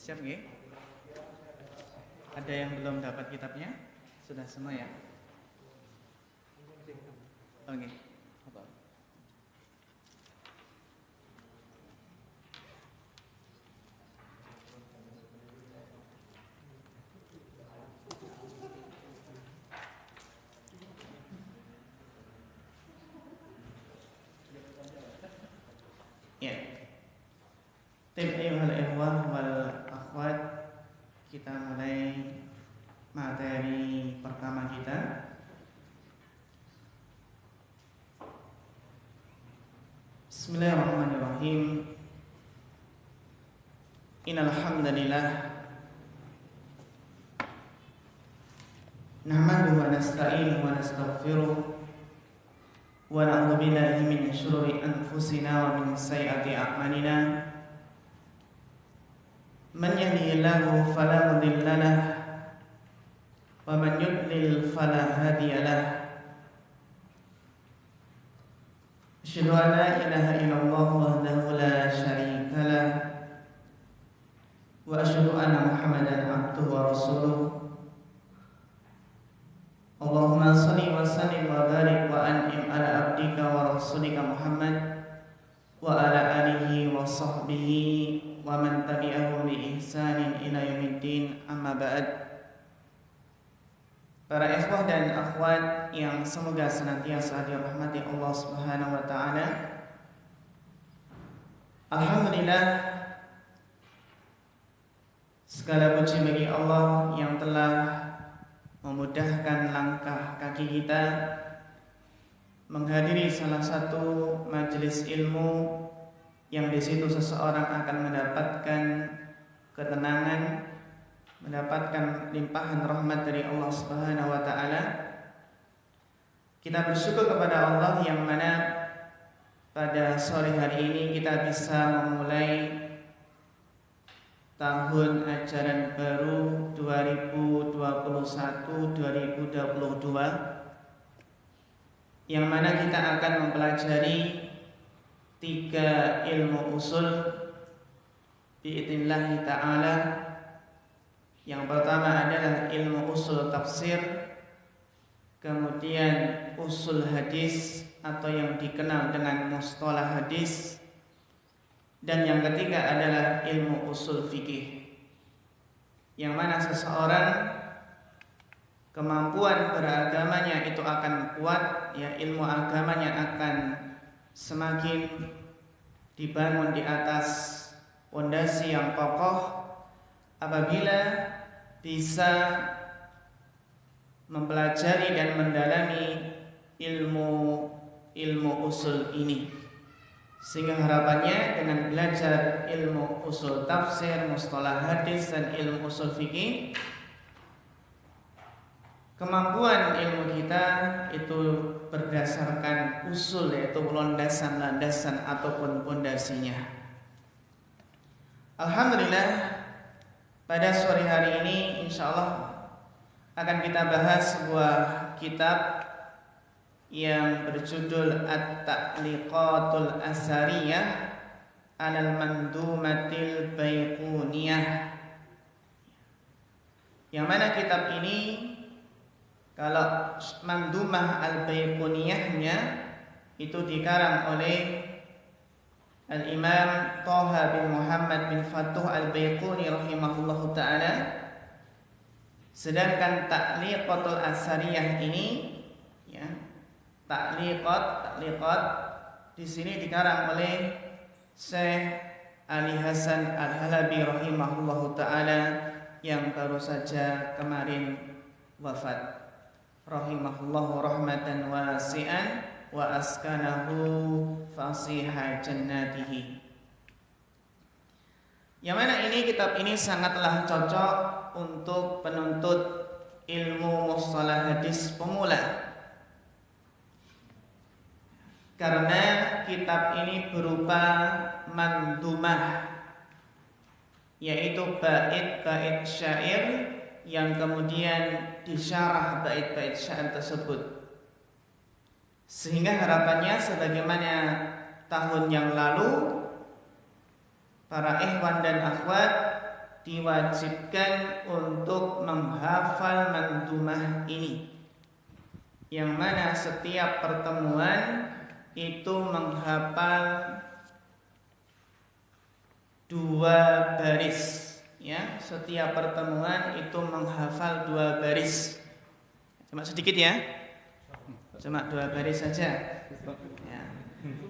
Siap nggih? Ada yang belum dapat kitabnya? Sudah semua ya? Oke. Apa? Ya. Tim ayuhal ikhwah wal akhwat, kita mulai materi pertama kita. Bismillahirrahmanirrahim. Innal hamdalillah nahmaduhu wa nasta'inuhu wa nastaghfiruh wa na'udzu billahi min syururi anfusina wa min sayyiati a'malina. Man yahdihillahu fala mudilla lahu wa man yudlil fala hadiya lahu. Asyhadu an la ilaha illallah wahdahu la syarika lahu wa asyhadu anna Muhammadan abduhu wa rasuluh. Allahumma shalli wa sallim wa barik wa an'im ala abdika wa rasulika Muhammad wa ala alihi wa sahbihi wa man tabi'ahum bi ihsanin ila yaumiddin, amma ba'd. Para ikhwah dan akhwat yang semoga senantiasa dirahmati Allah Subhanahu wa taala. Alhamdulillah, segala puji bagi Allah yang telah memudahkan langkah kaki kita menghadiri salah satu majelis ilmu yang di situ seseorang akan mendapatkan ketenangan, mendapatkan limpahan rahmat dari Allah Subhanahu wa taala. Kita bersyukur kepada Allah yang mana pada sore hari ini kita bisa memulai tahun ajaran baru 2021-2022, yang mana kita akan mempelajari 3 ilmu usul biidznillah ta'ala. Yang pertama adalah ilmu usul tafsir, kemudian usul hadis atau yang dikenal dengan mustalah hadis, dan yang ketiga adalah ilmu usul fikih, yang mana seseorang kemampuan beragamanya itu akan kuat, ya, ilmu agamanya akan semakin dibangun di atas pondasi yang kokoh apabila bisa mempelajari dan mendalami ilmu usul ini. Sehingga harapannya dengan belajar ilmu usul tafsir, mustalah hadis, dan ilmu usul fikih, kemampuan ilmu kita itu berdasarkan usul, yaitu landasan-landasan ataupun pondasinya. Alhamdulillah, pada sore hari ini insyaallah akan kita bahas sebuah kitab yang berjudul At-Ta'liqatul Asariyah 'alal Mandumatil Baiquniyah. Yang mana kitab ini, kalau Mandumah al-Baiquniyahnya itu dikarang oleh Al-Imam Thaha bin Muhammad bin Fatuh al-Baiquni rahimahullahu ta'ala. Sedangkan Ta'liqatul Asariyah ini, ya, Ta'liqat di sini dikarang oleh Syekh Ali Hasan Al-Halabi rahimahullahu ta'ala, yang baru saja kemarin wafat, rahimahullahu rahmatan wasi'an wa askanahu fasiha jannatihi. Yang mana ini, kitab ini sangatlah cocok untuk penuntut ilmu mustalah hadis pemula, karena kitab ini berupa mandumah, yaitu bait-bait syair yang kemudian disyarah bait-bait syair tersebut. Sehingga harapannya, sebagaimana tahun yang lalu, para ikhwan dan akhwat diwajibkan untuk menghafal mandumah ini, yang mana setiap pertemuan itu menghafal 2 baris, ya. Setiap pertemuan itu menghafal 2 baris. Cuma sedikit ya, cuma 2 baris saja ya.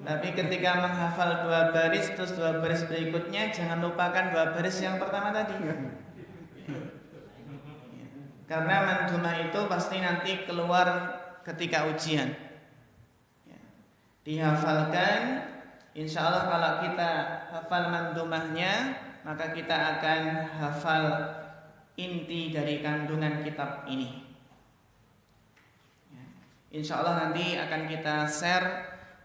Tapi ketika menghafal 2 baris, terus 2 baris berikutnya jangan lupakan 2 baris yang pertama tadi, karena mandumah itu pasti nanti keluar ketika ujian. Dihafalkan, insya Allah kalau kita hafal mandumahnya, maka kita akan hafal inti dari kandungan kitab ini. Insya Allah nanti akan kita share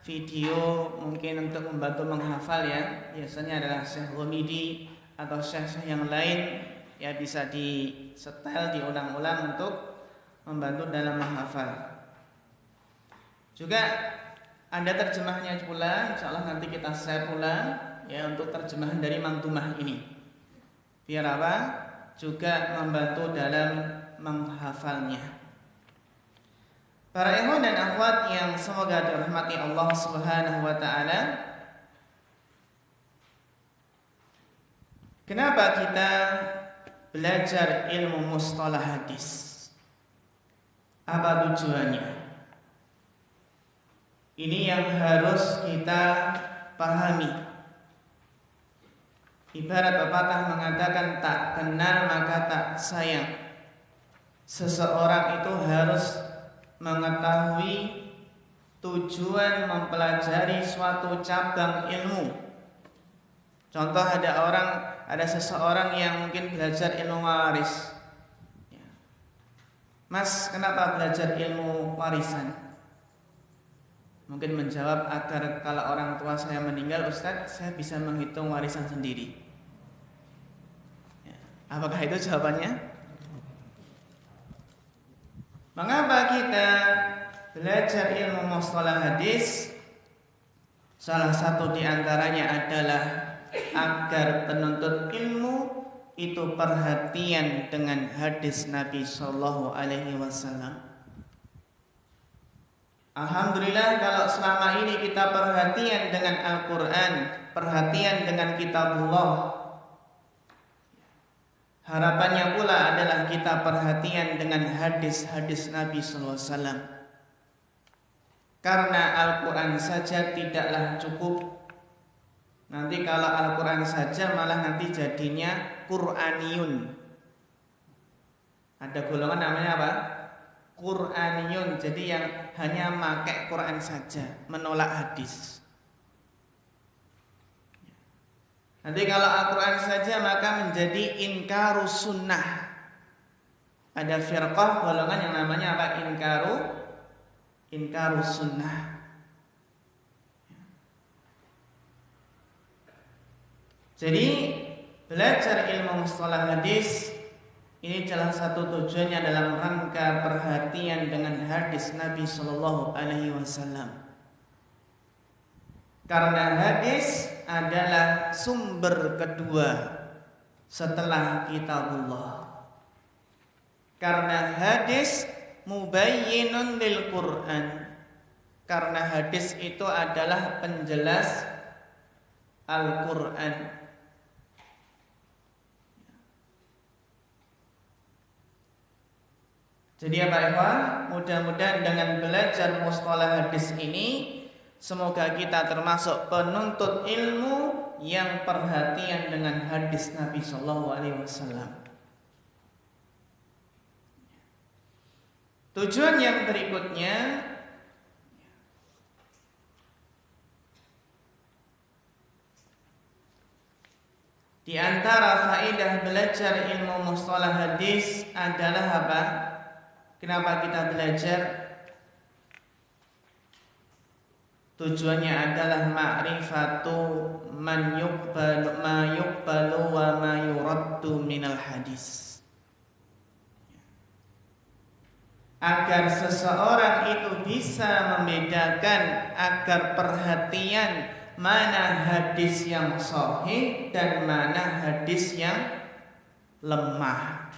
video mungkin untuk membantu menghafal ya. Biasanya adalah Syekh Ghamidi atau syekh yang lain ya, bisa di-setel, diulang-ulang untuk membantu dalam menghafal. Juga ada terjemahnya pula, insya Allah nanti kita share pula ya, untuk terjemahan dari mandumah ini. Biar apa? Juga membantu dalam menghafalnya. Para ikhwan dan akhwat yang semoga dirahmati Allah Subhanahu wa taala. Kenapa kita belajar ilmu mustalah hadis? Apa tujuannya? Ini yang harus kita pahami. Ibarat pepatah mengatakan, tak kenal maka tak sayang. Seseorang itu harus mengetahui tujuan mempelajari suatu cabang ilmu. Contoh, ada seseorang yang mungkin belajar ilmu waris. Mas, kenapa belajar ilmu warisan? Mungkin menjawab, agar kalau orang tua saya meninggal, Ustadz, saya bisa menghitung warisan sendiri. Apakah itu jawabannya? Mengapa kita belajar ilmu mustalah hadis? Salah satu di antaranya adalah agar penuntut ilmu itu perhatian dengan hadis Nabi Shallallahu Alaihi Wasallam. Alhamdulillah kalau selama ini kita perhatian dengan Al-Quran, perhatian dengan kitabullah, harapannya pula adalah kita perhatian dengan hadis-hadis Nabi SAW. Karena Al-Quran saja tidaklah cukup. Nanti kalau Al-Quran saja malah nanti jadinya Qur'aniyun. Ada golongan namanya apa? Qur'aniyun, jadi yang hanya pakai Quran saja, menolak hadis. Nanti kalau Al-Quran saja maka menjadi inkarus sunnah. Ada firqah golongan yang namanya apa? Inkarus sunnah. Jadi belajar ilmu mustalah hadis ini salah satu tujuannya dalam rangka perhatian dengan hadis Nabi Shallallahu Alaihi Wasallam. Karena hadis adalah sumber kedua setelah kitabullah. Karena hadis mubayyinun lil Quran. Karena hadis itu adalah penjelas Al-Quran. Jadi apa ikhwan? Mudah-mudahan dengan belajar mustalah hadis ini, semoga kita termasuk penuntut ilmu yang perhatian dengan hadis Nabi Shallallahu Alaihi Wasallam. Tujuan yang berikutnya, di antara faedah belajar ilmu mustalah hadis adalah apa? Kenapa kita belajar? Tujuannya adalah ma'rifatu man yuqbalu ma yuqbalu wa ma yuraddu minal hadis. Agar seseorang itu bisa membedakan, agar perhatian mana hadis yang sahih dan mana hadis yang lemah.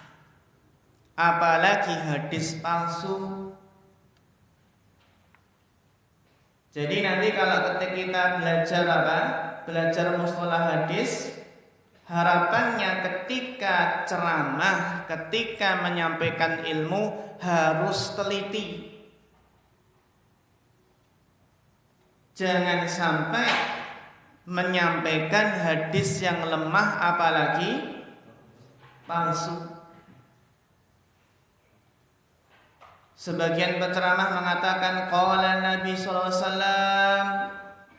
Apalagi hadis palsu. Jadi nanti kalau ketika kita belajar belajar mustalah hadis, harapannya ketika ceramah, ketika menyampaikan ilmu harus teliti. Jangan sampai menyampaikan hadis yang lemah apalagi palsu. Sebagian penceramah mengatakan qala Nabi sallallahu alaihi wasallam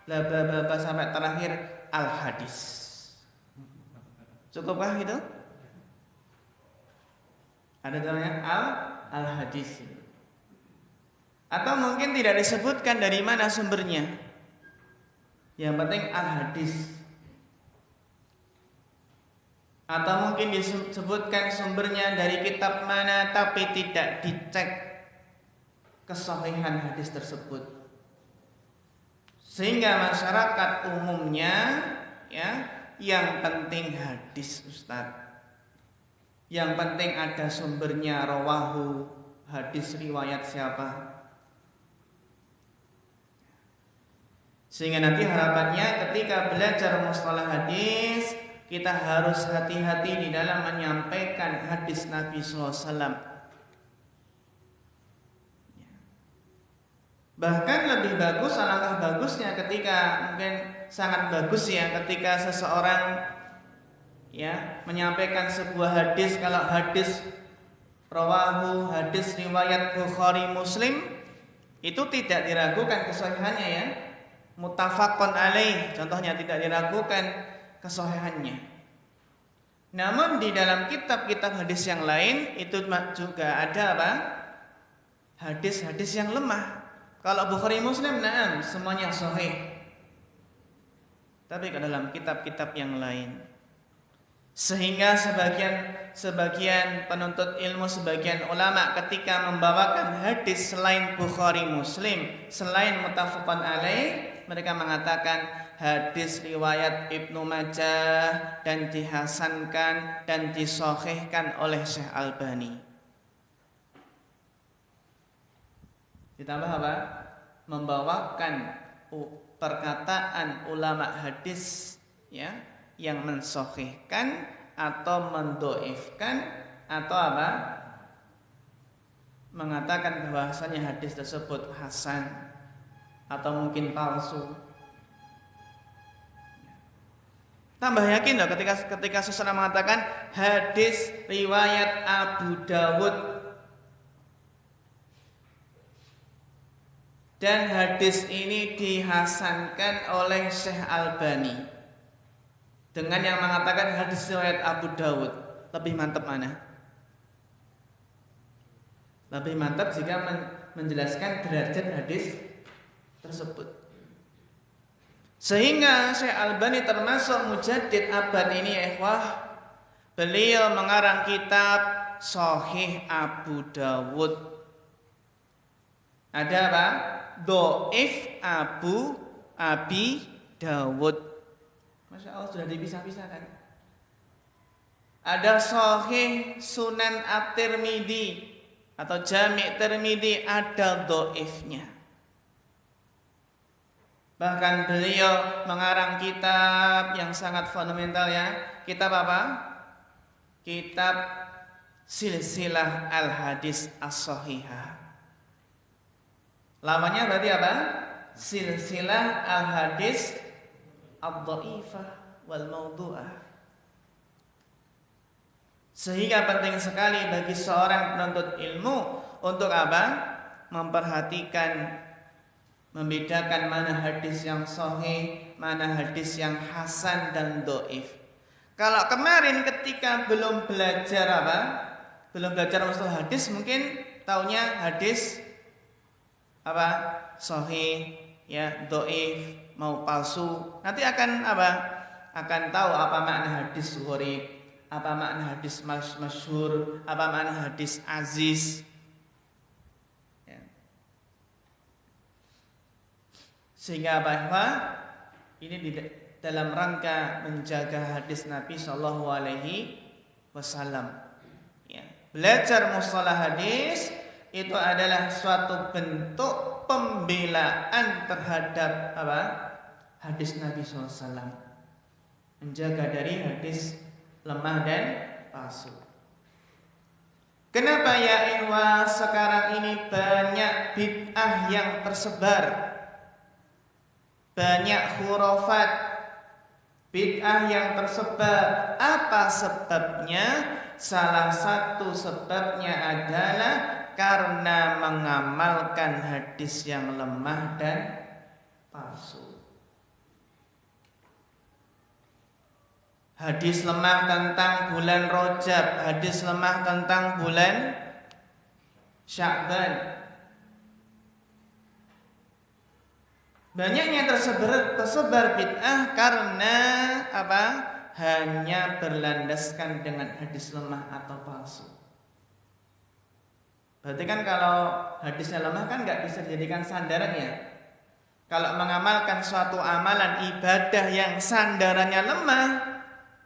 bla bla bla sampai terakhir al hadis. Cukupkah gitu? Ada namanya al hadis. Atau mungkin tidak disebutkan dari mana sumbernya. Yang penting al hadis. Atau mungkin disebutkan sumbernya dari kitab mana tapi tidak dicek kesahihan hadis tersebut, sehingga masyarakat umumnya yang penting hadis Ustadz, yang penting ada sumbernya, rawahu, hadis riwayat siapa. Sehingga nanti harapannya ketika belajar mustalah hadis kita harus hati-hati di dalam menyampaikan hadis Nabi SAW. Bahkan lebih bagus, alangkah bagusnya ketika mungkin sangat bagus ya ketika seseorang menyampaikan sebuah hadis. Kalau hadis rawahu, hadis riwayat Bukhari Muslim, itu tidak diragukan kesahihannya ya. Muttafaqun alaih, contohnya tidak diragukan kesahihannya. Namun di dalam kitab-kitab hadis yang lain itu juga ada hadis-hadis yang lemah. Kalau Bukhari Muslim, semuanya sahih. Tapi ke dalam kitab-kitab yang lain, sehingga sebagian penuntut ilmu, sebagian ulama ketika membawakan hadis selain Bukhari Muslim, selain muttafaqun alaih, mereka mengatakan hadis riwayat Ibnu Majah dan dihasankan dan disahihkan oleh Syekh Albani. Ditambah membawakan perkataan ulama hadis yang mensahihkan atau mendoifkan atau mengatakan bahwasanya hadis tersebut hasan atau mungkin palsu. Tambah yakin loh ketika seseorang mengatakan hadis riwayat Abu Dawud dan hadis ini dihasankan oleh Syekh Albani, dengan yang mengatakan hadis riwayat Abu Dawud. Lebih mantap mana? Lebih mantap jika menjelaskan derajat hadis tersebut. Sehingga Syekh Albani termasuk mujaddid abad ini ya ikhwah. Beliau mengarang kitab Sahih Abu Dawud. Ada Dhaif Abi Dawud. Masya Allah sudah dipisah-pisahkan. Ada Sahih Sunan At-Tirmidzi atau Jami' Tirmidzi, ada dhaifnya. Bahkan beliau mengarang kitab yang sangat fundamental ya. Kitab apa? Kitab Silsilah Al-Hadis As-Sahihah. Lamanya berarti apa? Silsilah Al-Hadis Ad-Dhaifah wal Mawdu'ah. Sehingga penting sekali bagi seorang penuntut ilmu untuk memperhatikan, membedakan mana hadis yang sahih, mana hadis yang hasan dan dhaif. Kalau kemarin ketika belum belajar mustalah hadis, mungkin taunya hadis sahih dhaif mau palsu. Nanti akan tahu apa makna hadis gharib, apa makna hadis masyhur, apa makna hadis aziz. Sehingga ini dalam rangka menjaga hadis Nabi Sallallahu Alaihi wasallam. Ya. Belajar mustalah hadis itu adalah suatu bentuk pembelaan terhadap apa? Hadis Nabi SAW. Menjaga dari hadis lemah dan palsu. Kenapa ya ikhwah sekarang ini banyak bid'ah yang tersebar, banyak khurafat, bid'ah yang tersebar? Apa sebabnya? Salah satu sebabnya adalah karena mengamalkan hadis yang lemah dan palsu. Hadis lemah tentang bulan Rajab, hadis lemah tentang bulan Sya'ban. Banyaknya tersebar bid'ah karena apa? Hanya berlandaskan dengan hadis lemah atau palsu. Berarti kan kalau hadisnya lemah kan nggak bisa dijadikan sandaran ya. Kalau mengamalkan suatu amalan ibadah yang sandarannya lemah,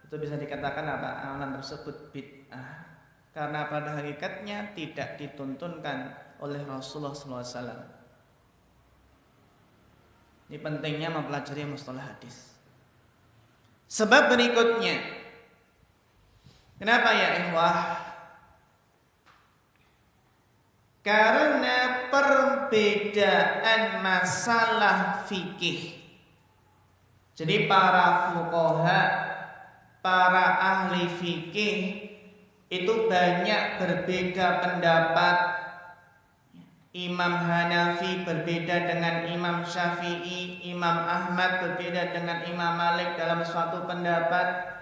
itu bisa dikatakan apa? Amalan tersebut bid'ah. Karena pada hakikatnya tidak dituntunkan oleh Rasulullah SAW. Ini pentingnya mempelajari mustalah hadis. Sebab berikutnya, kenapa ya ikhwah? Karena perbedaan masalah fikih. Jadi para fuqaha, para ahli fikih itu banyak berbeda pendapat. Imam Hanafi berbeda dengan Imam Syafi'i, Imam Ahmad berbeda dengan Imam Malik dalam suatu pendapat.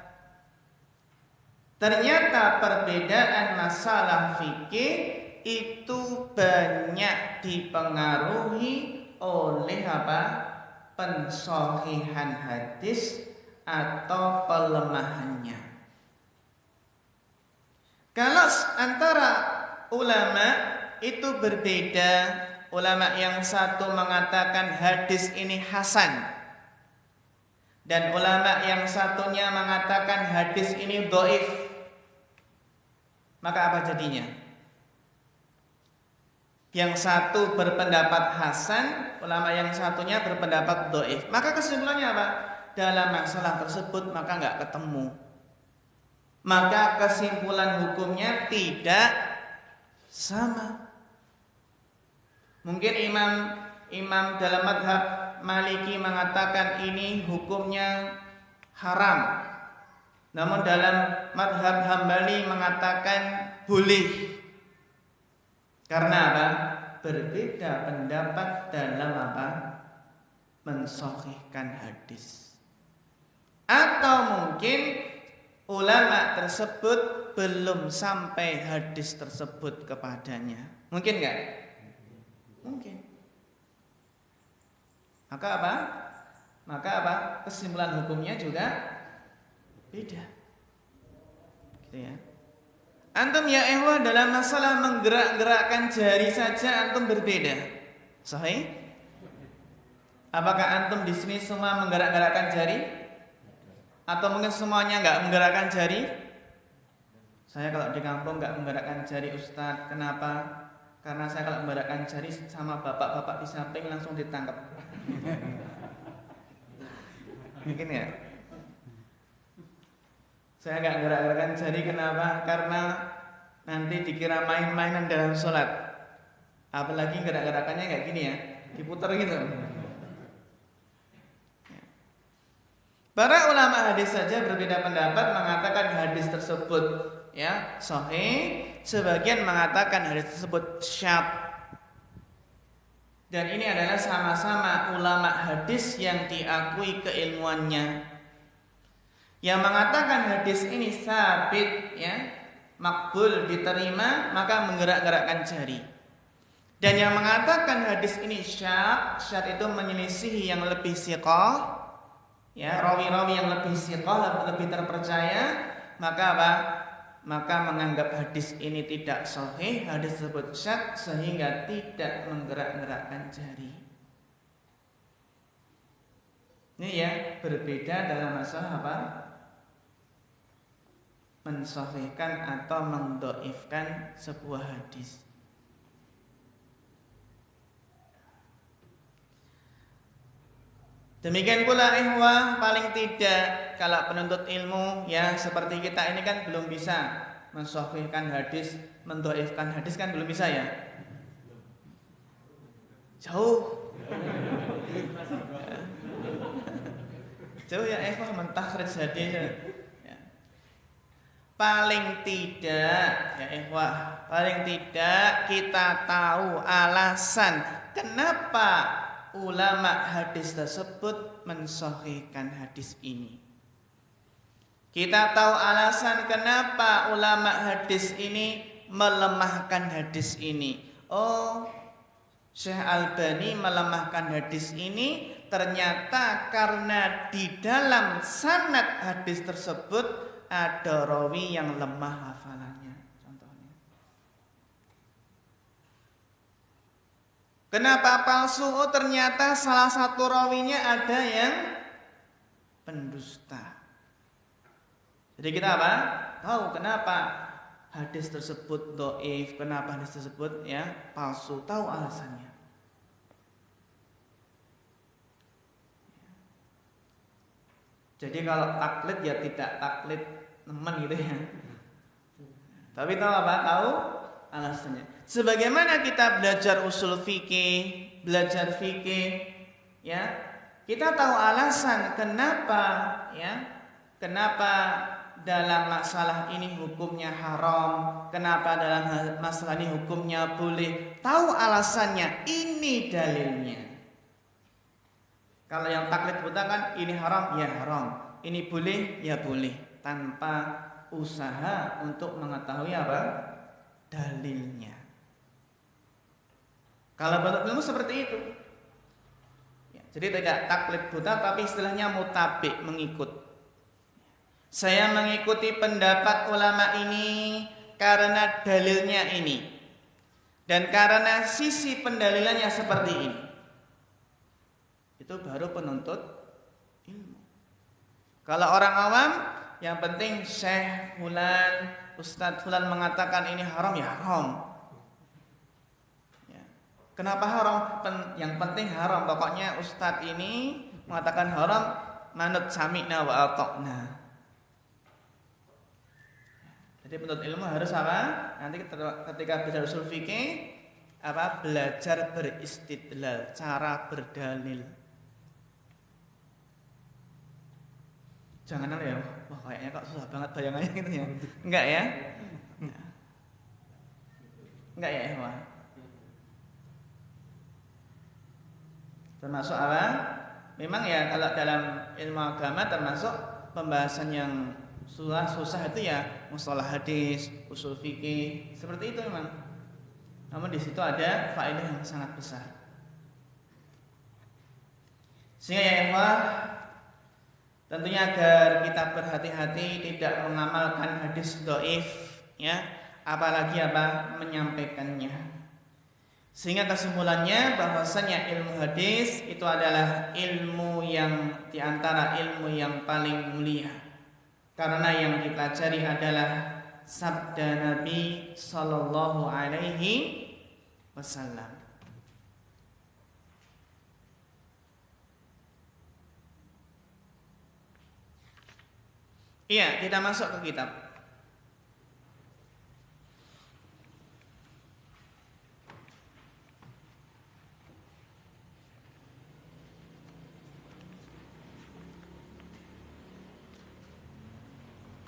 Ternyata perbedaan masalah fikih itu banyak dipengaruhi oleh apa? Pensahihan hadis atau pelemahannya. Kalau antara ulama itu berbeda, ulama yang satu mengatakan hadis ini hasan dan ulama yang satunya mengatakan hadis ini dhaif, maka apa jadinya? Yang satu berpendapat hasan, ulama yang satunya berpendapat dhaif. Maka kesimpulannya apa? Dalam masalah tersebut maka nggak ketemu. Maka kesimpulan hukumnya tidak sama. Mungkin imam dalam mazhab Maliki mengatakan ini hukumnya haram. Namun dalam mazhab Hambali mengatakan boleh. Karena apa? Berbeda pendapat dalam apa? Mensahihkan hadis. Atau mungkin ulama tersebut belum sampai hadis tersebut kepadanya. Mungkin enggak? Mungkin. Maka apa? Kesimpulan hukumnya juga beda. Gitu ya. Antum ya ikhwah dalam masalah menggerak-gerakkan jari saja antum berbeda. Sahih? Apakah antum di sini semua menggerak-gerakkan jari? Atau mungkin semuanya enggak menggerakkan jari? Saya kalau di kampung enggak menggerakkan jari Ustaz. Kenapa? Karena saya kalau menggerakkan jari sama bapak-bapak di samping langsung ditangkap. Mungkin ya. Saya nggak gerak-gerakan jari kenapa? Karena nanti dikira main-mainan dalam sholat. Apalagi gerak-gerakannya kayak gini ya, diputar gitu. Para ulama hadis saja berbeda pendapat mengatakan hadis tersebut ya sahih. Sebagian mengatakan hadis tersebut syadz. Dan ini adalah sama-sama ulama hadis yang diakui keilmuannya. Yang mengatakan hadis ini sabit ya, makbul diterima, maka menggerak-gerakkan jari. Dan yang mengatakan hadis ini syadz itu menyelisihi yang lebih siqah, ya, rawi-rawi yang lebih siqah, lebih terpercaya, maka apa? Maka menganggap hadis ini tidak sahih, hadis tersebut syadz sehingga tidak menggerak-gerakkan jari. Ini ya berbeda dalam masalah apa? mensahihkan atau mendhaifkan sebuah hadis. Demikian pula ikhwah, paling tidak kalau penuntut ilmu ya seperti kita ini kan belum bisa mensahihkan hadis, mendhaifkan hadis kan belum bisa ya. Jauh. Jauh ya ikhwah mentakhrij hadis. Ya. Paling tidak ya ikhwah, paling tidak kita tahu alasan kenapa ulama hadis tersebut mensahihkan hadis ini. Kita tahu alasan kenapa ulama hadis ini melemahkan hadis ini. Oh, Syekh Albani melemahkan hadis ini ternyata karena di dalam sanad hadis tersebut ada rawi yang lemah hafalannya. Contohnya. Kenapa palsu? Oh, ternyata salah satu rawinya ada yang pendusta. Jadi kita apa? Tahu kenapa hadis tersebut dhaif, kenapa hadis tersebut ya palsu, tahu alasannya. Jadi kalau taklid ya tidak taklid nemen gitu ya. Tapi tahu apa? Tahu alasannya. Sebagaimana kita belajar usul fikih, belajar fikih ya, kita tahu alasan kenapa ya, kenapa dalam masalah ini hukumnya haram, kenapa dalam masalah ini hukumnya boleh. Tahu alasannya, ini dalilnya. Kalau yang taklid buta kan ini haram, ya haram, ini boleh, ya boleh, tanpa usaha untuk mengetahui apa? Dalilnya. Kalau bentuk ilmu seperti itu. Ya, jadi tidak taklid buta tapi istilahnya mutabik, mengikut. Saya mengikuti pendapat ulama ini karena dalilnya ini dan karena sisi pendalilannya seperti ini. Itu baru penuntut ilmu. Kalau orang awam, yang penting Syekh Fulan, Ustadz Fulan mengatakan ini haram, ya haram. Ya. Kenapa haram? Yang penting haram. Pokoknya Ustadz ini mengatakan haram, manut sami'na wa ata'na. Jadi penuntut ilmu harus apa? Nanti ketika belajar usul fikih apa? Belajar beristidlal, cara berdalil. Jangan ya, wah kayaknya kok susah banget bayangannya gitu ya. Enggak ya? Enggak ya, wah. Termasuk apa? Memang ya kalau dalam ilmu agama termasuk pembahasan yang susah itu ya mustalah hadis, usul fikih, seperti itu memang. Namun di situ ada faedah yang sangat besar. Sehingga ya ikhwah, tentunya agar kita berhati-hati tidak mengamalkan hadis dhaif ya, apalagi apa menyampaikannya. Sehingga kesimpulannya bahwasanya ilmu hadis itu adalah ilmu yang diantara ilmu yang paling mulia. Karena yang dipelajari adalah sabda Nabi sallallahu alaihi wasallam. Iya, kita masuk ke kitab.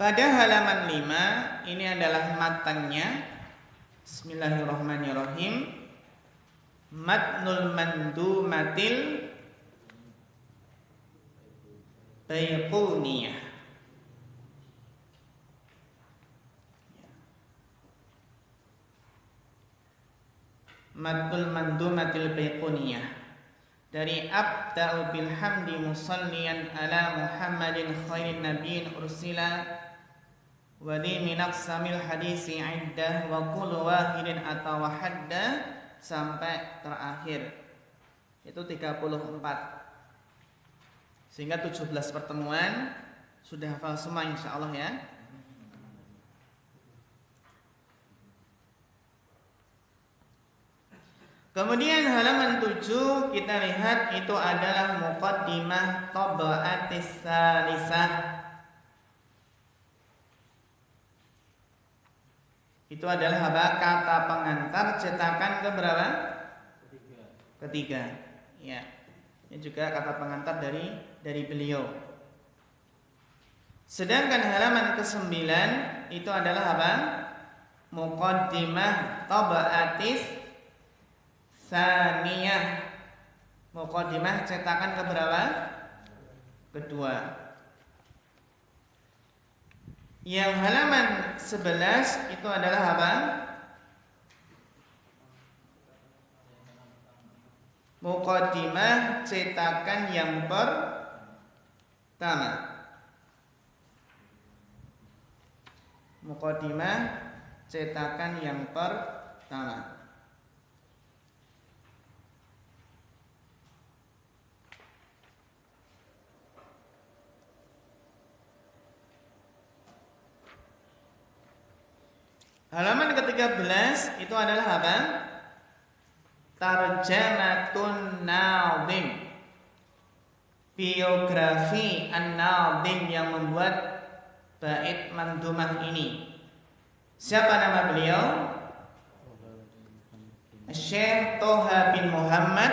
Pada halaman 5 ini adalah matanya. Bismillahirrahmanirrahim. Matnul Mandumatil Baiquniyah. Matnul Mandumatil Baiquniyah. Dari abda'u bilhamdi musalliyan ala Muhammadin khairin nabiyyin ursila wa li min aqsamil hadisi iddah wa kullu wahidin atawa hadda sampai terakhir. Itu 34. Sehingga 17 pertemuan sudah hafal semua insyaallah ya. Kemudian halaman 7 kita lihat itu adalah muqaddimah tab'atis salisah. Itu adalah apa? Kata pengantar cetakan keberapa? Ketiga. Ya. Ini juga kata pengantar dari beliau. Sedangkan halaman ke-9 itu adalah apa? Muqaddimah tab'atis Saniyah. Muqaddimah cetakan keberapa? Kedua. Yang halaman 11 itu adalah apa? Muqaddimah cetakan yang pertama. Muqaddimah cetakan yang pertama. Halaman ke-13 itu adalah apa? Tarjamatun Nadhim. Biografi An-Nadhim yang membuat bait mandumah ini. Siapa nama beliau? Syekh Toha bin Muhammad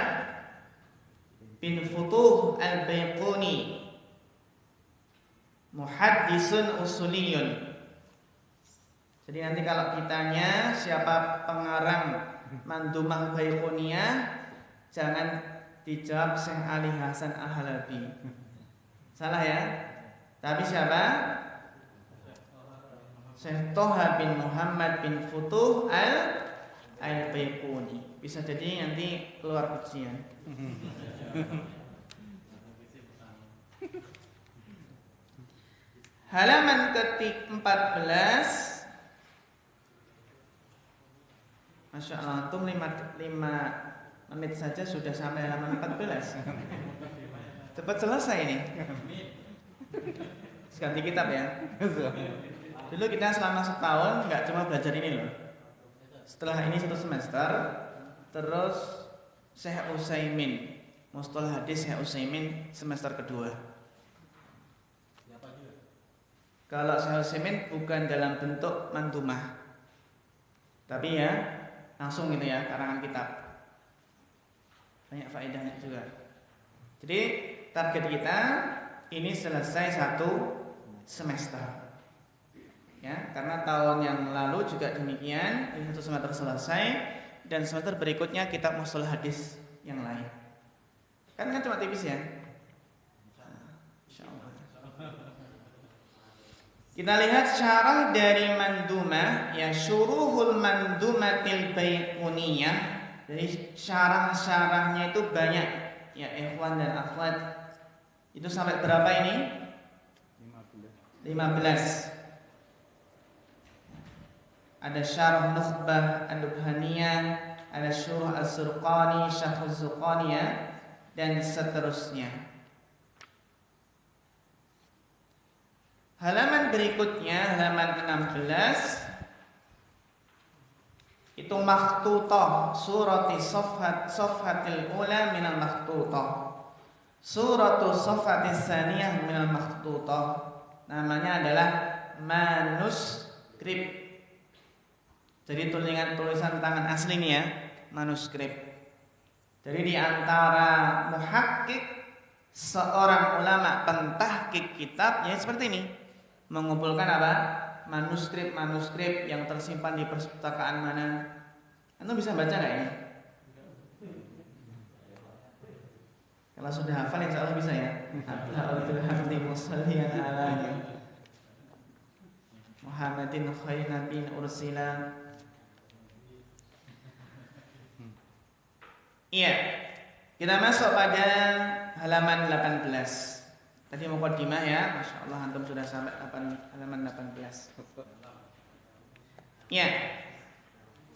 bin Futuh Al-Baiquni, muhaddisun usuliyun. Jadi nanti kalau ditanya siapa pengarang Mandumah Baiquniyah, jangan dijawab Syekh Ali Hasan Al-Halabi. Salah ya. Tapi siapa? Syekh Toha bin Muhammad bin Futuh Al-Baiquni. Bisa jadi nanti keluar pujian. Halaman ke-14. Masya Allah, antum 5 menit saja sudah sampai halaman 14. Cepat selesai ini. Ganti kitab ya. Dulu kita selama setahun nggak cuma belajar ini loh. Setelah ini 1 semester, terus Syekh Utsaimin, Mustalah Hadis Syekh Utsaimin semester kedua. Kalau Syekh Utsaimin bukan dalam bentuk mandumah, tapi ya langsung gitu ya, karangan kitab. Banyak faedahnya juga. Jadi target kita ini selesai 1 semester. Ya, karena tahun yang lalu juga demikian, ini 1 semester selesai dan semester berikutnya kitab Mustalah Hadis yang lain. Kan cuma tipis ya. Insyaallah. Kita lihat syarah dari Mandumah, ya Syuruhul Mandumatil Baiquniyah. Jadi syarah-syarahnya itu banyak, ya ikhwan dan akhwat. Itu sampai berapa ini? 15. Ada syarah Nukhbah An-Nubhaniyah, ada syurah Az-Zurqani, Syarh Az-Zurqaniyah, dan seterusnya. Halaman berikutnya, halaman 16, itu makhtutah, surati safhatil ula minal makhtutah, suratu safhatis saniyah minal makhtutah. Namanya adalah manuskrip. Jadi tulisan tangan asli ini ya, manuskrip. Jadi di antara muhakkik, seorang ulama pentahqiq kitab, ya seperti ini, mengumpulkan apa? Manuskrip-manuskrip yang tersimpan di perpustakaan mana. Anda bisa baca nggak ini? Kalau sudah hafal insya Allah bisa ya. Muhammadin khairin nabiyyin ursila. Iya. Kita masuk pada halaman 18. Tadi muqaddimah ya, Masya Allah antum sudah sampai halaman 18. Ya.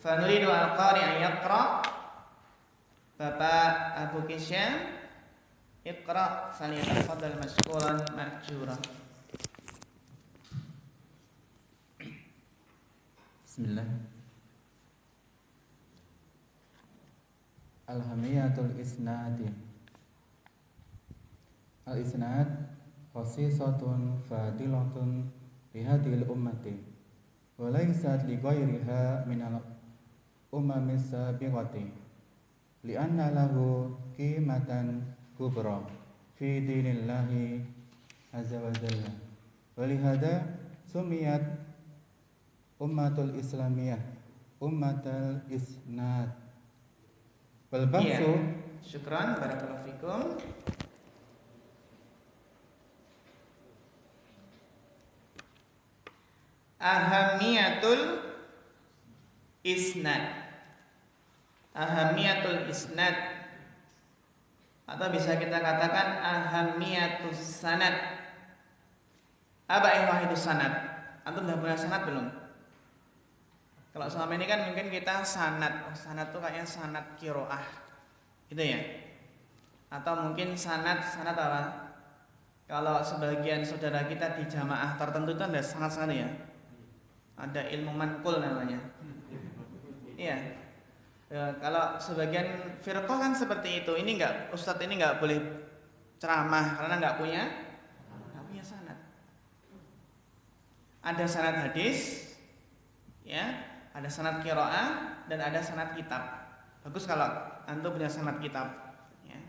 Fanuridu al-qari an yaqra. Bapak Abu Kisyam, iqra falyatafaddal mashkuran ma'jura. Bismillah. Alhamiyatul isnadi. Al-isnad khasisatun fadilatun lihadil ummati wa laysat li ghairiha minal umamis sabiqati li'anna lahu qimatan kubra fi dinillahi azza wa jalla wa lihada sumiyat ummatul islamiyah ummatul isnad wal bahsu. Syukran, barakallahu fikum. Ahamiyatul isnad. Ahamiyatul isnad atau bisa kita katakan ahamiyatus sanad. Apa itu sanad? Antum udah punya sanad belum? Kalau selama ini kan mungkin kita sanad. Sanad tuh kayaknya sanad qiraah. Gitu ya. Atau mungkin sanad apa? Kalau sebagian saudara kita di jamaah tertentu itu ada sanad ya. Ada ilmu manqul namanya. Iya. Kalau sebagian firqah kan seperti itu. Ini enggak, ustadz ini enggak boleh ceramah karena enggak punya sanad. Ada sanad hadis, ya, ada sanad qiraah dan ada sanad kitab. Bagus kalau antum punya sanad kitab, ya.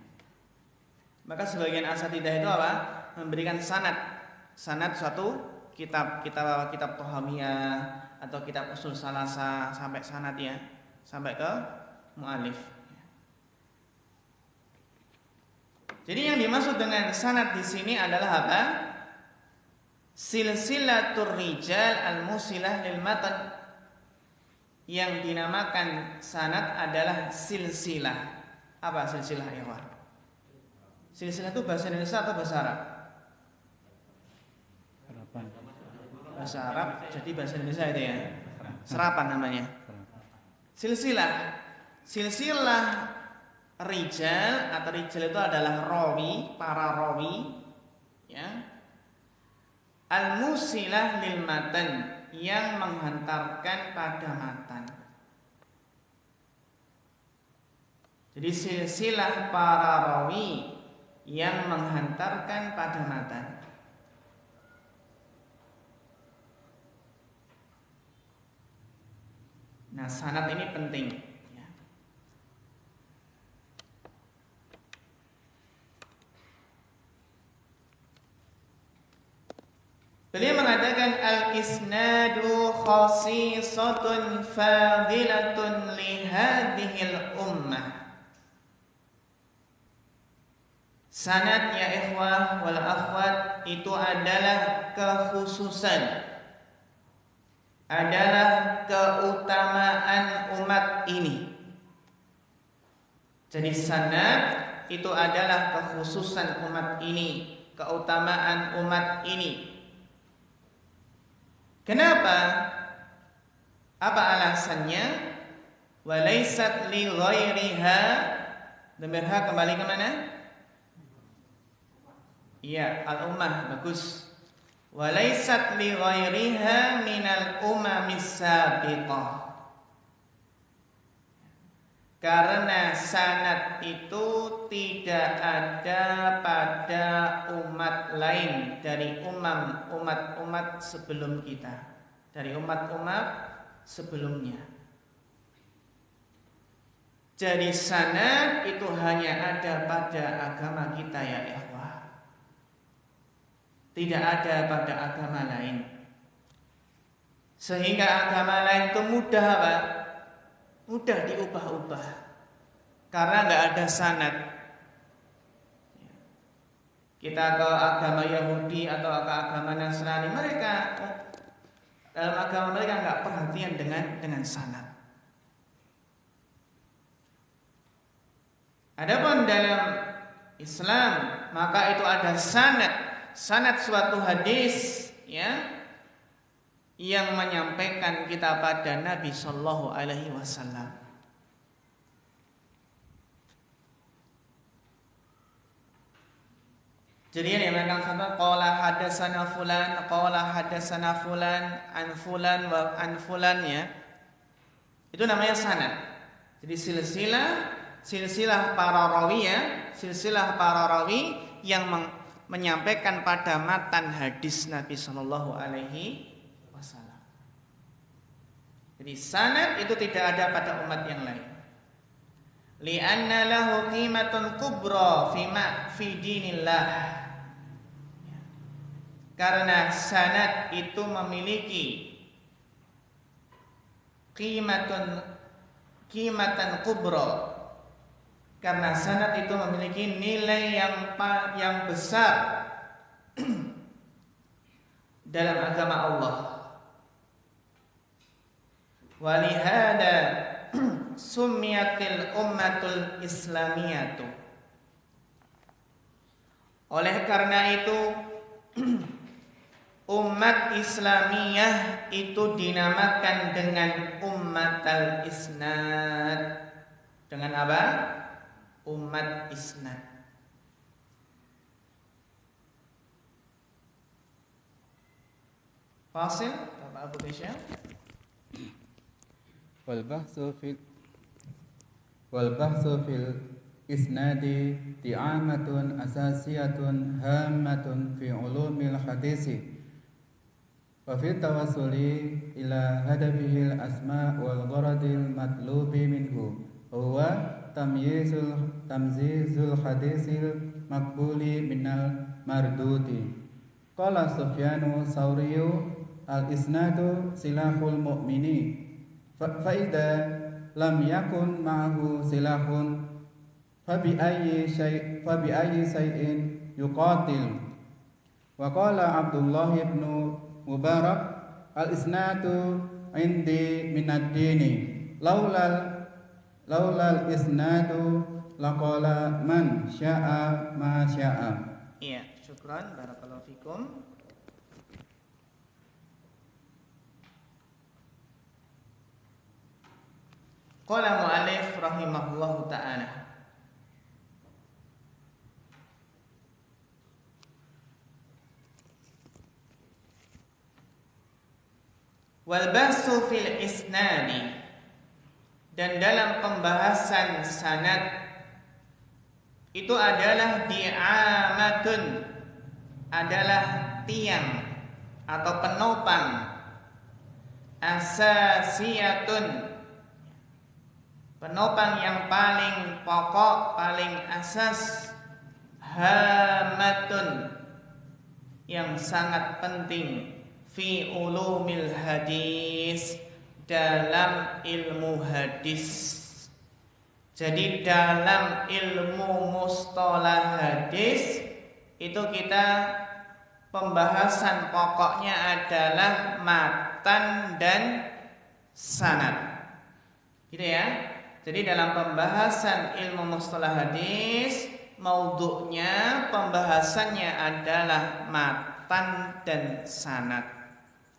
Maka sebagian asatidzah itu apa? Memberikan sanad suatu kitab Tohamiyah atau kitab usul salasa sampai sanad ya, sampai ke mu'alif. Jadi yang dimaksud dengan sanad di sini adalah apa? Silsilatur rijal al-musilah lil matan. Yang dinamakan sanad adalah silsilah. Apa silsilah ya, Pak? Silsilah itu bahasa Indonesia atau bahasa Arab? Bahasa Arab, jadi bahasa Indonesia itu ya. Serapan namanya. Silsilah rijal atau rijal itu adalah rawi, para rawi, ya. Al-musilah lil matan, yang menghantarkan pada matan. Jadi silsilah para rawi yang menghantarkan pada matan. Nah, sanad ini penting. Ya. Beliau mengatakan al-isnadu khasisatun fadilatun li hadhil ummah. Sanad ya ikhwah wal akhwat itu adalah kekhususan, adalah keutamaan umat ini. Jadi sanad itu adalah kekhususan umat ini, keutamaan umat ini. Kenapa? Apa alasannya? Walaysat li ghairiha. Dhamir ha kembali ke mana? Iya, al-ummah, bagus. Walaysat li ghairiha minal umamis sabiqah. Karena sanad itu tidak ada pada umat lain dari umat-umat sebelum kita, dari umat-umat sebelumnya. Jadi sanad itu hanya ada pada agama kita ya ikhwah. Tidak ada pada agama lain. Sehingga agama lain itu mudah apa? Mudah diubah-ubah karena nggak ada sanad. Kita ke agama Yahudi atau ke agama Nasrani, mereka dalam agama mereka nggak perhatian dengan sanad. Adapun dalam Islam maka itu ada sanad suatu hadis, ya, yang menyampaikan kita pada Nabi Sallallahu Alaihi Wasallam. Jadi yang memang kata qala hadatsana fulan an fulan wa an fulan, ya. Itu namanya sanad. Jadi silsilah silsilah para rawi silsilah para rawi yang menyampaikan pada matan hadis Nabi Shallallahu Alaihi Wasallam. Jadi sanad itu tidak ada pada umat yang lain. Li'anna lahu qimatun kubra fi dinillah. Karena sanad itu memiliki qimatan kubra. Karena sanad itu memiliki nilai yang besar dalam agama Allah. Walihada summiyatil ummatul islamiyatu. Oleh karena itu umat Islamiyah itu dinamakan dengan ummatul isnad. Dengan apa? Umat isnad. Fasil Bapak Abu Tisha. wal bahsu fil isnadi ti'amatun asasiyatun hammatun fi ulumil hadisi wa fi tawassuli ila hadafihil asma' wal gharadil matlubi minhu huwa tamyizul hadisil makbuli minal mardudi. Qala Sufyanu Sauriyu al-isnadu silahul mu'mini fa idza lam yakun ma'ahu silahun fa bi ayyi shay'in yuqatil. Wa qala Abdullah ibn Mubarak al-isnadu indi minad dini laulal isnadu laqala man sya'a ma sya'a. Iya, syukran barakallahu fikum. Qala mu'allif rahimahullahu ta'ala, wal bahsu fil isnadi, dan dalam pembahasan sanad itu adalah di'amatun, adalah tiang atau penopang, asasiyatun, penopang yang paling pokok, paling asas, hamatun, yang sangat penting, fi ulumil hadis, dalam ilmu hadis. Jadi dalam ilmu mustalah hadis itu kita pembahasan pokoknya adalah matan dan sanad. Gitu ya. Jadi dalam pembahasan ilmu mustalah hadis, maudhu'nya, pembahasannya adalah matan dan sanad.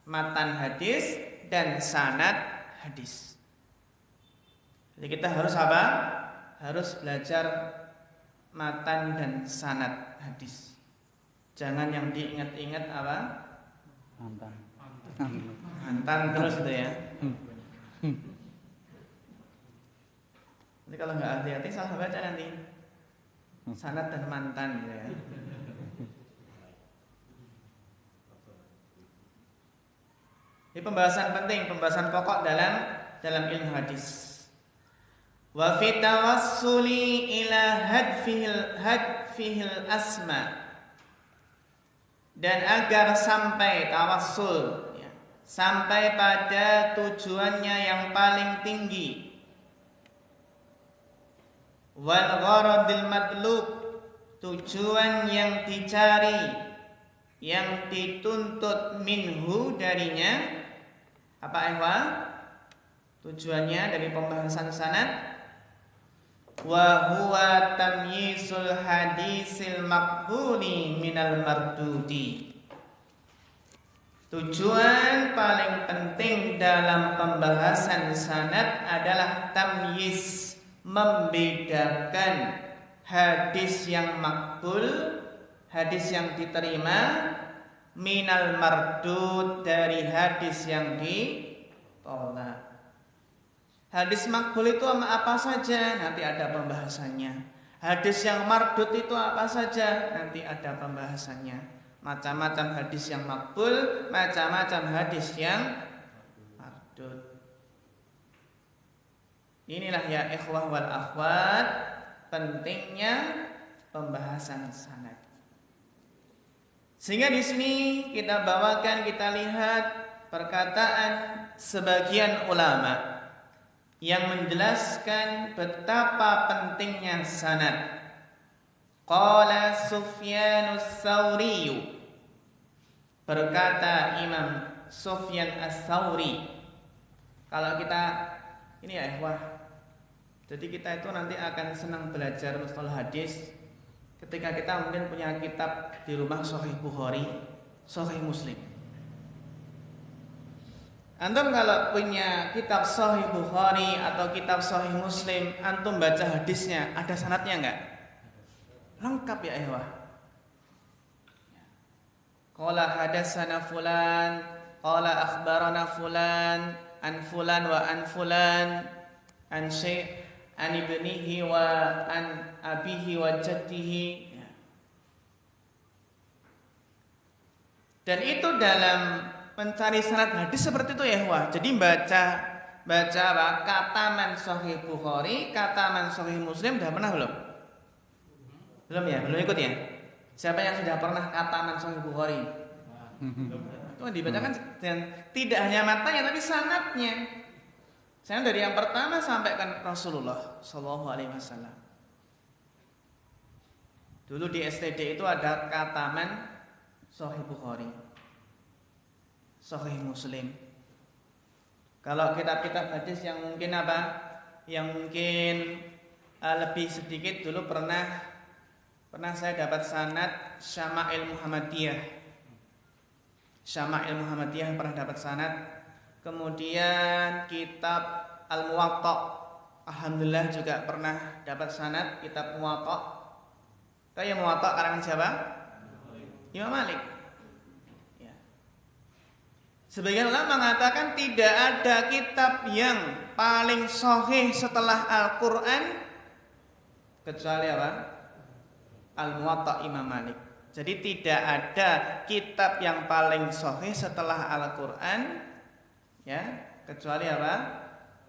Matan hadis dan sanad hadis. Jadi kita harus apa? Harus belajar matan dan sanad hadis. Jangan yang diingat-ingat apa? Mantan terus itu ya. Jadi kalau nggak hati-hati salah baca nanti. Sanad dan mantan gitu ya. Ini pembahasan penting, pembahasan pokok dalam ilmu hadis. Wa fi tawassuli ila hadfihil asma, dan agar sampai tawassul ya, sampai pada tujuannya yang paling tinggi, wal gharadil matlub, tujuan yang dicari, yang dituntut, minhu, darinya. Apa ehwa? Tujuannya dari pembahasan sanad, wa huwa tamyizul hadisil maqbuli minal mardudi. Tujuan paling penting dalam pembahasan sanad adalah tamyiz, membedakan hadis yang makbul, hadis yang diterima, minal mardud, dari hadis yang ditolak. Hadis makbul itu apa saja? Nanti ada pembahasannya. Hadis yang mardud itu apa saja? Nanti ada pembahasannya. Macam-macam hadis yang makbul, macam-macam hadis yang mardud. Inilah ya ikhwah wal akhwat, pentingnya pembahasan sanad. Sehingga di sini kita bawakan, kita lihat perkataan sebagian ulama yang menjelaskan betapa pentingnya sanad. Qala Sufyanus Tsauri, berkata Imam Sufyan Ats-Tsauri. Kalau kita ini ya ikhwah, jadi kita itu nanti akan senang belajar mustalah hadis ketika kita mungkin punya kitab di rumah, Sahih Bukhari, Sahih Muslim. Antum kalau punya kitab Sahih Bukhari atau kitab Sahih Muslim, antum baca hadisnya, ada sanadnya enggak? Lengkap ya ikhwah. Qala hadatsana fulan, qala akhbarana fulan, an fulan wa an fulan, an syekh, an ibnihi wa an abihi wa jaddihi. Dan itu dalam mencari sanad hadis seperti itu ya ikhwah. Jadi baca kata man Sahih Bukhari, kata man Sahih Muslim, sudah pernah belum? Belum ya, belum ikut ya. Siapa yang sudah pernah kata man Sahih Bukhari? Itu dibacakan dan tidak hanya matanya tapi sanadnya. Saya dari yang pertama sampai kan Rasulullah Shallallahu Alaihi Wasallam. Dulu di STD itu ada kata man Sahih Bukhari, Sahih Muslim. Kalau kitab-kitab hadis yang mungkin apa? Yang mungkin lebih sedikit, dulu pernah saya dapat sanad Syama'il Muhammadiyah. Syama'il Muhammadiyah pernah dapat sanad. Kemudian kitab Al-Muwatta, alhamdulillah juga pernah dapat sanad kitab Muwatta. Kayak Muwatta karangan siapa? Imam Malik. Sebagian ulama mengatakan tidak ada kitab yang paling sahih setelah Al-Quran kecuali apa? Al-Muwatta Imam Malik. Jadi tidak ada kitab yang paling sahih setelah Al-Quran, ya, kecuali apa?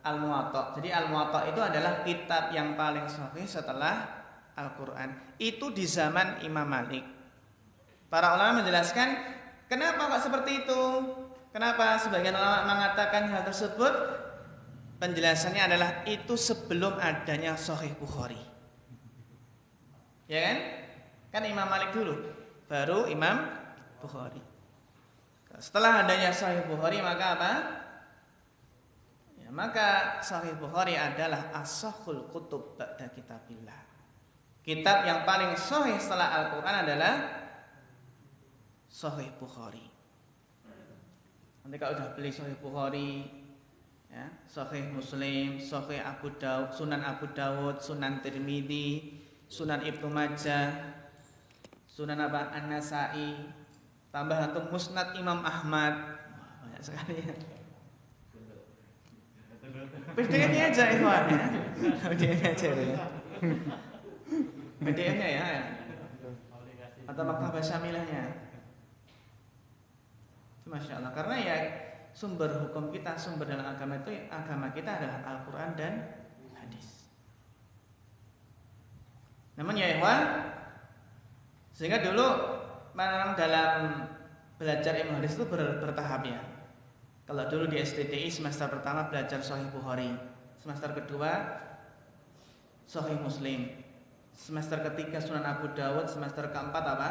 Al-Muwatta. Jadi Al-Muwatta itu adalah kitab yang paling sahih setelah Al-Quran. Itu di zaman Imam Malik. Para ulama menjelaskan kenapa kok seperti itu. Kenapa sebagian ulama mengatakan hal tersebut? Penjelasannya adalah itu sebelum adanya Sahih Bukhari. Ya kan? Kan Imam Malik dulu, baru Imam Bukhari. Setelah adanya Sahih Bukhari maka apa? Ya, maka Sahih Bukhari adalah as-sahhul kutub ba'da kitabillah. Kitab yang paling sahih setelah Al-Quran adalah Sahih Bukhari. Nanti kalau udah beli Sahih Bukhari, ya, Sahih Muslim, Sahih Abu Dawud, Sunan Abu Dawud, Sunan Tirmidzi, Sunan Ibnu Majah, Sunan apa? An-Nasa'i, tambah atau Musnad Imam Ahmad, banyak sekali ya. PDF-nya aja ikhwan ya. PDF-nya aja ya. PDF-nya ya. Atau Maktabah Syamilahnya. Masya Allah, karena ya sumber hukum kita, sumber dalam agama itu, agama kita adalah Al-Quran dan hadis. Namun ya ikhwan, sehingga dulu memang dalam belajar ilmu hadis itu bertahap ya. Kalau dulu di STDI semester pertama belajar Sahih Bukhari, semester kedua Sahih Muslim, semester ketiga Sunan Abu Dawud, semester keempat apa?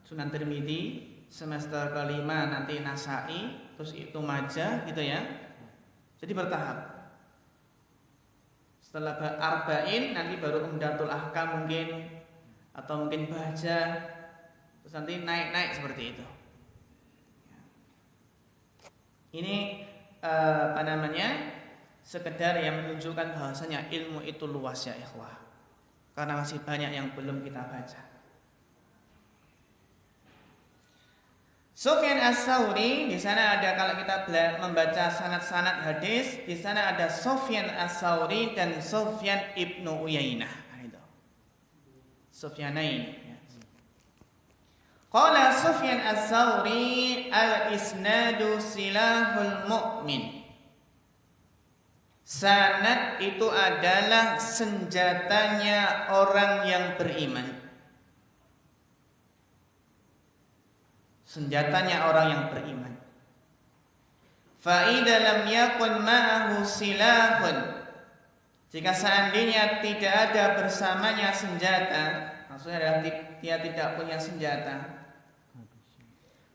Sunan Tirmidzi, semester kelima nanti Nasa'i, terus itu Majah gitu ya. Jadi bertahap. Setelah Arba'in nanti baru Umdatul Ahkam mungkin, atau mungkin Bahjah, terus nanti naik-naik seperti itu. Ini apa namanya? Sekedar yang menunjukkan bahwasanya ilmu itu luas ya ikhwah. Karena masih banyak yang belum kita baca. Sufyan Ats-Tsauri di sana ada, kalau kita membaca sanad-sanad hadis, di sana ada Sufyan Ats-Tsauri dan Sufyan ibnu Uyainah. Itu. Sufyanain. Qala Sufyan Ats-Tsauri al-isnadu silahul mu'min. Sanad itu adalah senjatanya orang yang beriman. Senjatanya orang yang beriman. Fa idza lam yakun ma'ahu silahun, jika seandainya tidak ada bersamanya senjata, maksudnya adalah dia tidak punya senjata.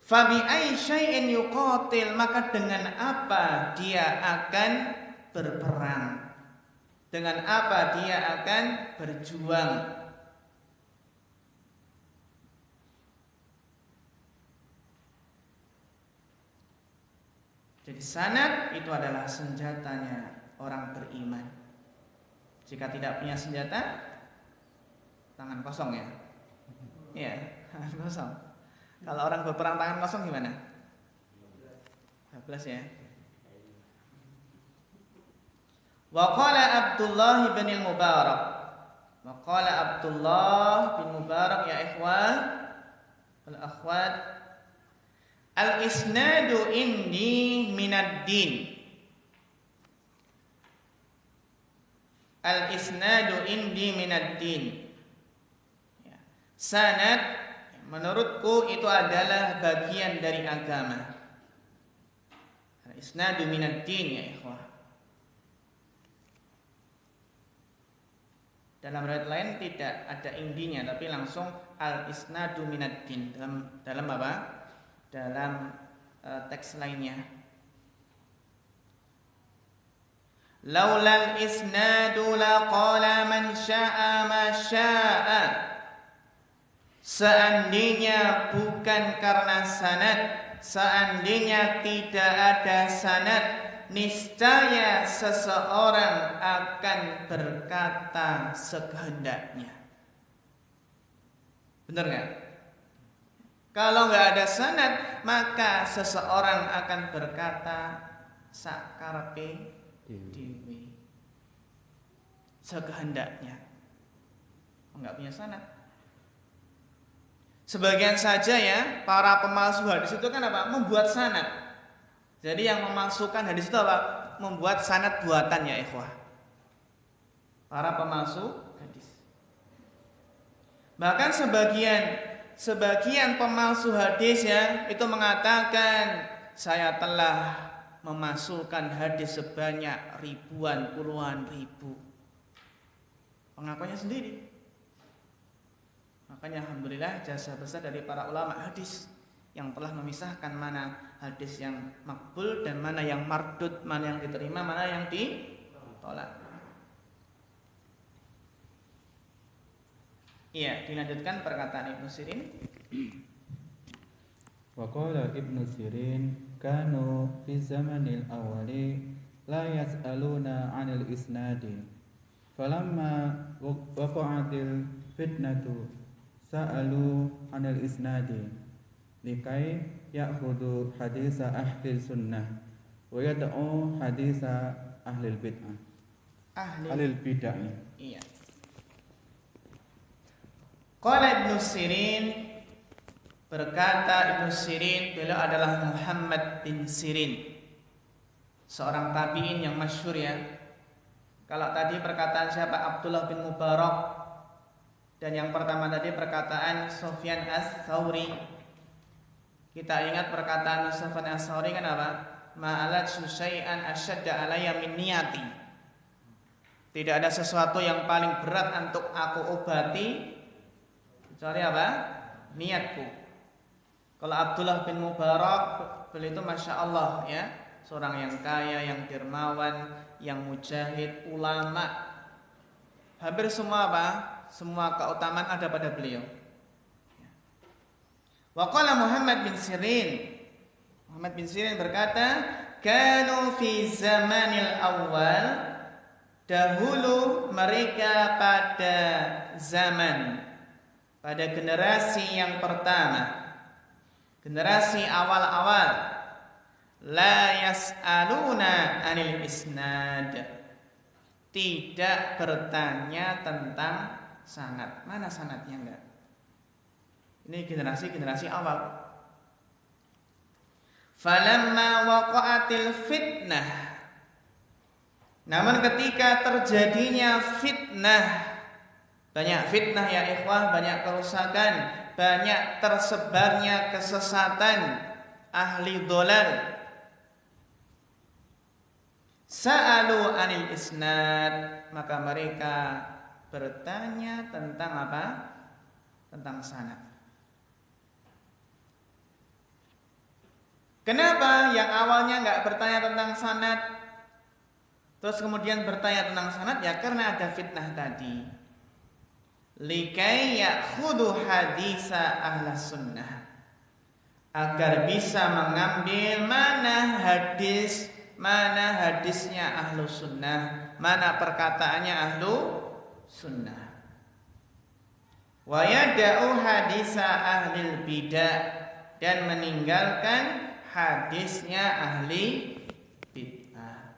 Fa bi ayyi syai'in yuqatil, maka dengan apa dia akan berperang? Dengan apa dia akan berjuang? Jadi sanad itu adalah senjatanya orang beriman. Jika tidak punya senjata, tangan kosong ya. Iya, tangan kosong. Kalau orang berperang tangan kosong gimana? 12 ya. Wa qala Abdullah bin Mubarak. Wa qala Abdullah bin Mubarak, ya ikhwan wal akhwat, al-isnadu indi minad din. Al-isnadu indi minad din. Sanad menurutku itu adalah bagian dari agama. Al-isnadu minad din, ya ikhwah. Dalam riwayat lain tidak ada indinya, tapi langsung al-isnadu minad din. Dalam apa? Dalam teks lainnya. Laulal isnadu laqala man syaa ma syaa. Seandainya bukan karena sanad, seandainya tidak ada sanad, niscaya seseorang akan berkata sekehendaknya. Benar nggak? Kalau nggak ada sanad, maka seseorang akan berkata sakarepe dewe, sekehendaknya. Nggak punya sanad. Sebagian saja ya, para pemalsu hadis itu kan apa? Membuat sanad. Jadi yang memasukkan hadis itu apa? Membuat sanad buatan, ya ikhwah. Para pemalsu hadis. Bahkan sebagian pemalsu hadis ya itu mengatakan, saya telah memasukkan hadis sebanyak ribuan, puluhan ribu. Pengakuannya sendiri. Makanya alhamdulillah jasa besar dari para ulama hadis yang telah memisahkan mana hadis yang makbul dan mana yang mardud, mana yang diterima, mana yang ditolak. Iya, dilanjutkan perkataan Ibnu Sirin. Wa qala Ibnu Sirin kanu fi zamanil awwali la yas'aluna 'anil isnadi falamma waqa'atil fitnatu sa'alu 'anil isnadi likai ya'khudhu hadisa ahli sunnah wa yad'u hadisa ahli bid'ah. Ahli bid'ah. Iya. Qala Ibnu Sirin, berkata Ibnu Sirin, beliau adalah Muhammad bin Sirin, seorang tabi'in yang masyhur ya. Kalau tadi perkataan siapa? Abdullah bin Mubarak. Dan yang pertama tadi perkataan Sufyan Ats-Tsauri. Kita ingat perkataan Sufyan Ats-Tsauri kan apa? Ma'alat syai'an asyadda alayya min niyati. Tidak ada sesuatu yang paling berat untuk aku obati kecuali apa? Niatku. Kalau Abdullah bin Mubarak, beliau itu masya Allah ya, seorang yang kaya, yang dermawan, yang mujahid, ulama. Hampir semua apa? Semua keutamaan ada pada beliau. Wa qala Muhammad bin Sirin. Muhammad bin Sirin berkata, kanu fi zamanil awal, dahulu mereka pada generasi yang pertama, generasi awal-awal, la yas'aluna 'anil isnad, tidak bertanya tentang sanad. Mana sanadnya enggak? Ini generasi awal. Falamma waqa'atil fitnah, namun ketika terjadinya fitnah, banyak fitnah ya ikhwah, banyak kerusakan, banyak tersebarnya kesesatan ahli dhalal, sa'alu 'anil isnad, maka mereka bertanya tentang apa? Tentang sanad. Kenapa yang awalnya enggak bertanya tentang sanad terus kemudian bertanya tentang sanad? Ya karena ada fitnah tadi. Likai ya'khudhu haditsa ahlas sunnah, agar bisa mengambil mana hadisnya ahlu sunnah, mana perkataannya ahlu sunnah. Wa yada'u haditsa ahlil bidah, dan meninggalkan hadisnya ahli bid'ah.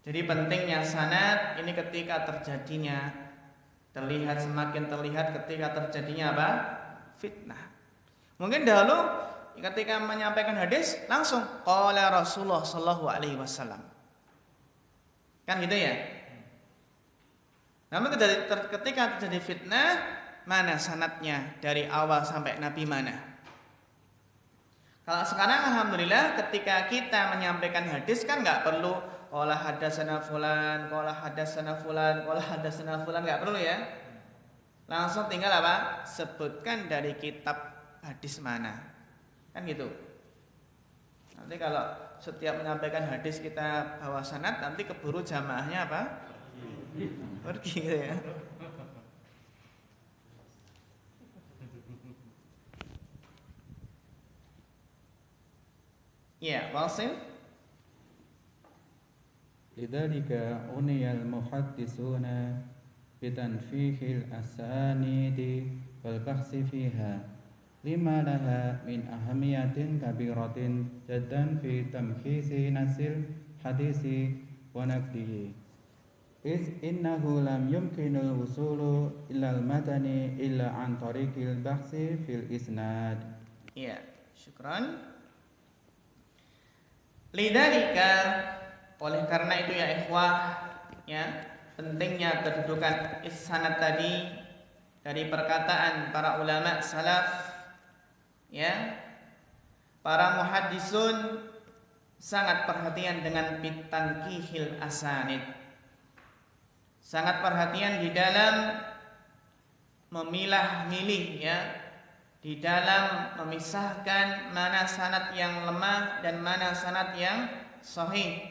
Jadi pentingnya sanad ini ketika terjadinya, semakin terlihat ketika terjadinya apa? Fitnah. Mungkin dahulu ketika menyampaikan hadis langsung qala Rasulullah sallallahu alaihi wasallam. Kan gitu ya? Namun ketika terjadi fitnah, mana sanadnya dari awal sampai Nabi mana? Kalau sekarang alhamdulillah ketika kita menyampaikan hadis kan nggak perlu qala hadatsana fulan, qala hadatsana fulan, qala hadatsana fulan, nggak perlu ya. Langsung tinggal apa? Sebutkan dari kitab hadis mana. Kan gitu. Nanti kalau setiap menyampaikan hadis kita bawa sanad, nanti keburu jamaahnya apa? Pergi gitu ya. Ya, wasil. Lidzalika uniyal muhaddisuna bitanfihil asanidi wal bahsi fiha lima laha min ahamiyatin kabiratin jaddan fi tamkhisi nasil hadisi wa naqdihi is innahu lam yumkinul wusulu ilal matani illa an tariqil bahsi fil isnad. Ya, syukran. Lidzalika, oleh karena itu ya ikhwah, ya, pentingnya kedudukan isnad tadi dari perkataan para ulama salaf, ya. Para muhaddisun sangat perhatian dengan bitankihil asanid. Sangat perhatian di dalam memilah-milih, ya, di dalam memisahkan mana sanad yang lemah dan mana sanad yang sahih,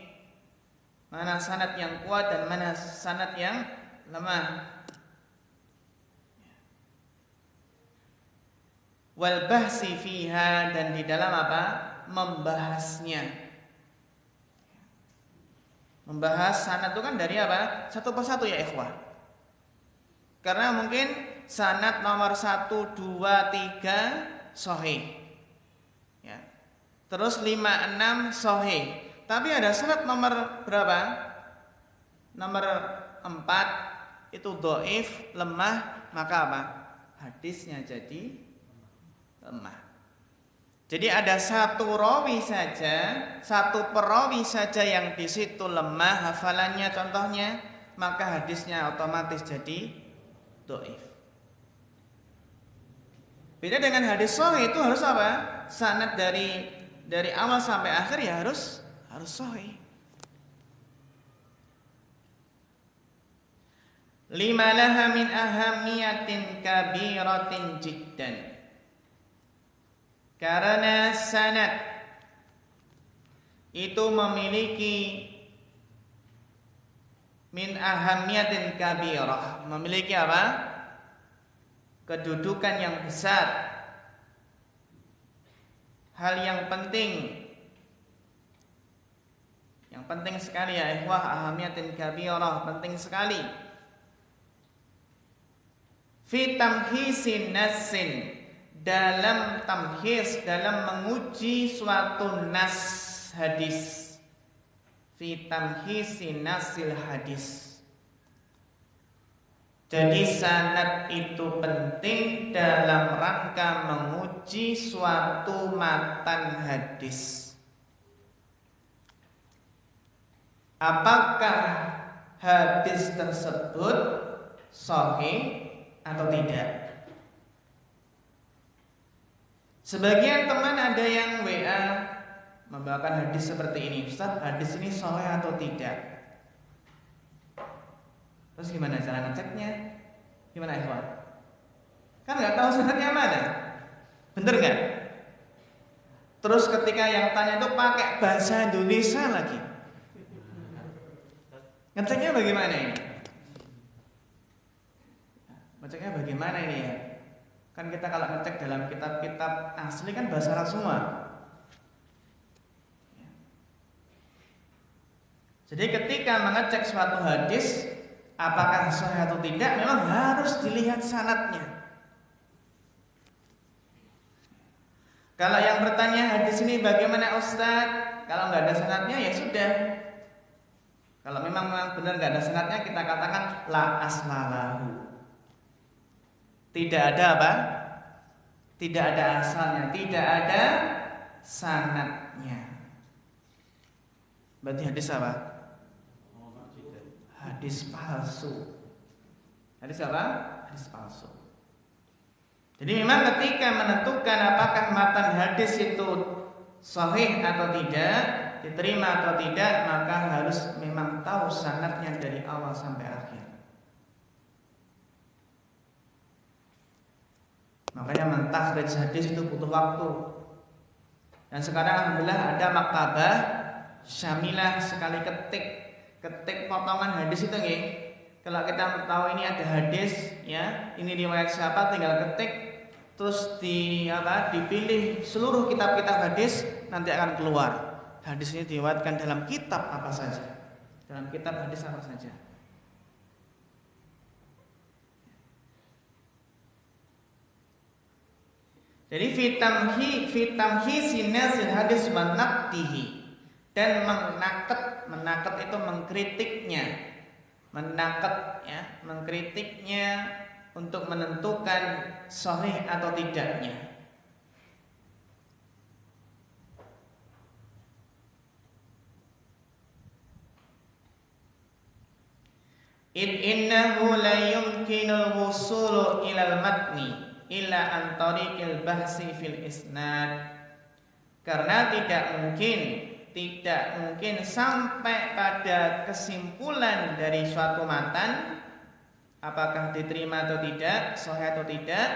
mana sanad yang kuat dan mana sanad yang lemah. Wal bahsi fiha, dan di dalam apa? Membahasnya. Membahas sanad itu kan dari apa? Satu persatu ya ikhwah. Karena mungkin sanad nomor 1, 2, 3 sahih, ya. Terus 5, 6 sahih. Tapi ada sanad nomor berapa? Nomor 4 itu dhaif, lemah, maka apa? Hadisnya jadi lemah. Jadi ada satu rawi saja, satu perawi saja yang di situ lemah hafalannya contohnya, maka hadisnya otomatis jadi dhaif. Beda dengan hadis sahih, itu harus apa? Sanad dari awal sampai akhir ya harus sahih. Lima laha min ahamiyatin kabiratin jiddan. Karena sanad itu memiliki min ahamiyatin kabirah, memiliki apa? Kedudukan yang besar, hal yang penting sekali ya ikhwah, ahamiyatin kabirah, penting sekali. fi tamhisin nassin, dalam tamhis, dalam menguji suatu nas hadis. Fi tamhisin nasil hadis. Jadi sanad itu penting dalam rangka menguji suatu matan hadis. Apakah hadis tersebut sahih atau tidak? Sebagian teman ada yang WA membawakan hadis seperti ini, Ustaz, hadis ini sahih atau tidak? Terus gimana cara ngeceknya? Gimana ikhwan? Kan nggak tahu sanadnya mana, bener nggak? Terus ketika yang tanya itu pakai bahasa Indonesia lagi, ngeceknya bagaimana ini? Ngeceknya bagaimana ini ya? Kan kita kalau ngecek dalam kitab-kitab asli kan bahasa Arab semua. Jadi ketika mengecek suatu hadis apakah sahih atau tidak, memang harus dilihat sanadnya. Kalau yang bertanya hadis ini bagaimana Ustaz, kalau nggak ada sanadnya ya sudah. Kalau memang benar nggak ada sanadnya, kita katakan la aslalahu. Tidak ada apa? Tidak ada asalnya, tidak ada sanadnya. Berarti hadis apa? Hadis palsu. Hadis apa? Hadis palsu. Jadi memang ketika menentukan apakah matan hadis itu sahih atau tidak, diterima atau tidak, maka harus memang tahu sanadnya dari awal sampai akhir. Makanya mentakhrij hadis itu butuh waktu. Dan sekarang alhamdulillah ada maktabah syamilah, sekali ketik potongan hadis itu nggih. Kalau kita tahu ini ada hadis ya, ini riwayat siapa, tinggal ketik terus dipilih seluruh kitab-kitab hadis, nanti akan keluar hadis ini diriwayatkan dalam kitab apa saja. Dalam kitab hadis apa saja. Jadi fitamhi sinasil hadis wa naqdihi, dan menaket itu mengkritiknya, mengkritiknya untuk menentukan sahih atau tidaknya. Innahu la yumkinul wusulu ilal matni illa an tariqil bahsi fil isnad. Karena tidak mungkin sampai pada kesimpulan dari suatu matan apakah diterima atau tidak, sahih atau tidak,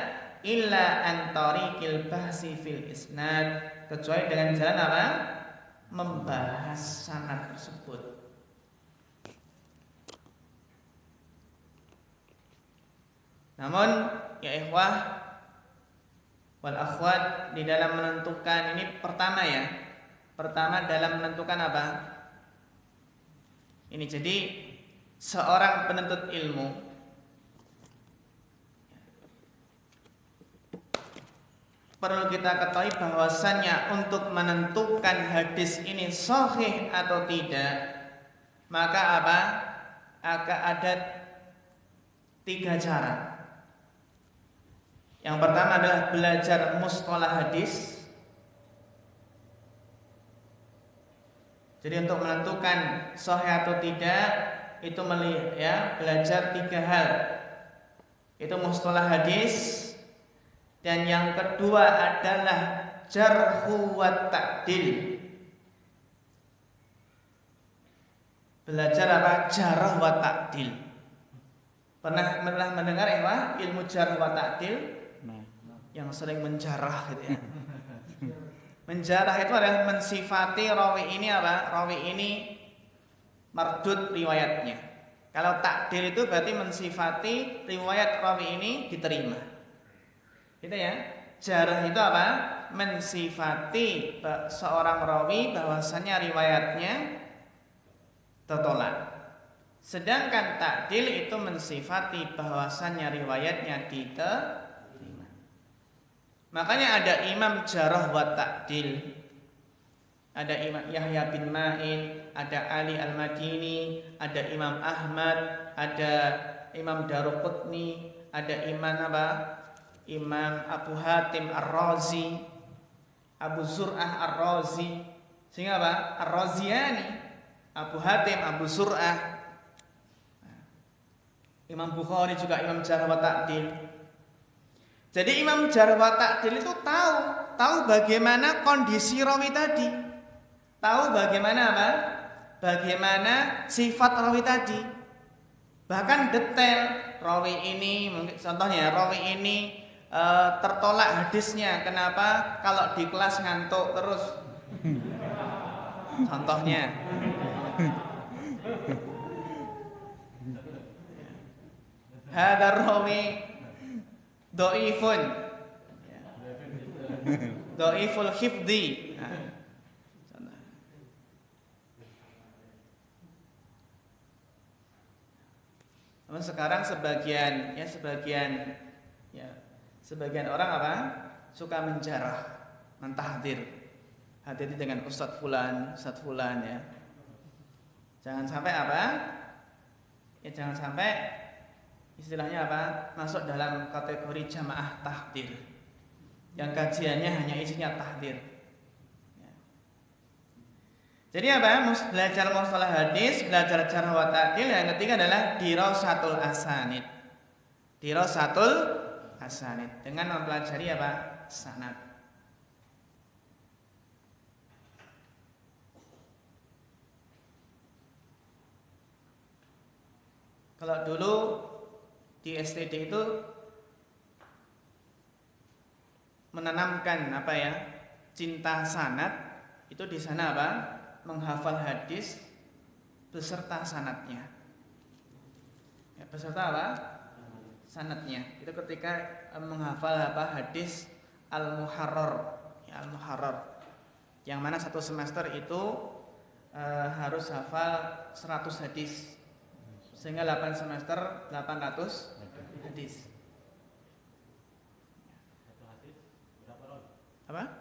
illa an tariqil bahsi fil isnad, kecuali dengan jalan apa? Membahas sanad tersebut. Namun ya ikhwah wal akhwat, di dalam menentukan ini pertama dalam menentukan apa? Ini jadi seorang penuntut ilmu perlu kita ketahui bahwasannya untuk menentukan hadis ini sahih atau tidak, maka apa? Akan ada 3 cara. Yang pertama adalah belajar mustalah hadis. Jadi untuk menentukan sahih atau tidak itu belajar 3 hal. Itu mustalah hadis. Dan yang kedua adalah jarhu wa ta'dil. Belajar apa? Jarh wa ta'dil. Pernah mendengar ilmu jarh wa ta'dil? Yang sering menjarah gitu ya. Menjarah itu adalah mensifati rawi ini apa? Rawi ini mardud riwayatnya. Kalau ta'dil itu berarti mensifati riwayat rawi ini diterima. Gitu ya. Jarah itu apa? Mensifati seorang rawi bahwasanya riwayatnya tertolak. Sedangkan ta'dil itu mensifati bahwasannya riwayatnya diterima. Makanya ada imam jarah wa ta'dil. Ada Imam Yahya bin Ma'in, ada Ali Al-Madini, ada Imam Ahmad, ada Imam Daruqutni, ada Imam Abu Hatim Ar-Razi, Abu Zur'ah Ar-Razi. Sehingga Ar-Raziyani, Abu Hatim, Abu Zur'ah. Imam Bukhari juga Imam Jarh wa Ta'dil. Jadi Imam Jarh wa Ta'dil itu tahu bagaimana kondisi rawi tadi. Tahu bagaimana bagaimana sifat rawi tadi. Bahkan detail rawi ini, mungkin contohnya rawi ini tertolak hadisnya. Kenapa? Kalau di kelas ngantuk terus. Contohnya. Hadar rawi dhaifun. Dhaiful hifdzi. Namun sekarang sebagian orang suka menjarah, mentahdir. Hati-hati dengan Ustadz Fulan ya. Jangan sampai jangan sampai istilahnya masuk dalam kategori jamaah tahdir. Yang kajiannya hanya isinya tahdir. Jadi belajar mustalah hadis, belajar jarh wa ta'dil. Yang ketiga adalah dirasatul asanid. Dirasatul asanid dengan mempelajari sanad. Kalau dulu di STD itu menanamkan cinta sanad, itu di sana menghafal hadis beserta sanadnya. Ya, beserta sanadnya. Itu ketika menghafal hadis Al-Muharrar, ya, Al-Muharrar. Yang mana satu semester itu harus hafal 100 hadis. Sehingga 8 semester 800 hadis. Apa?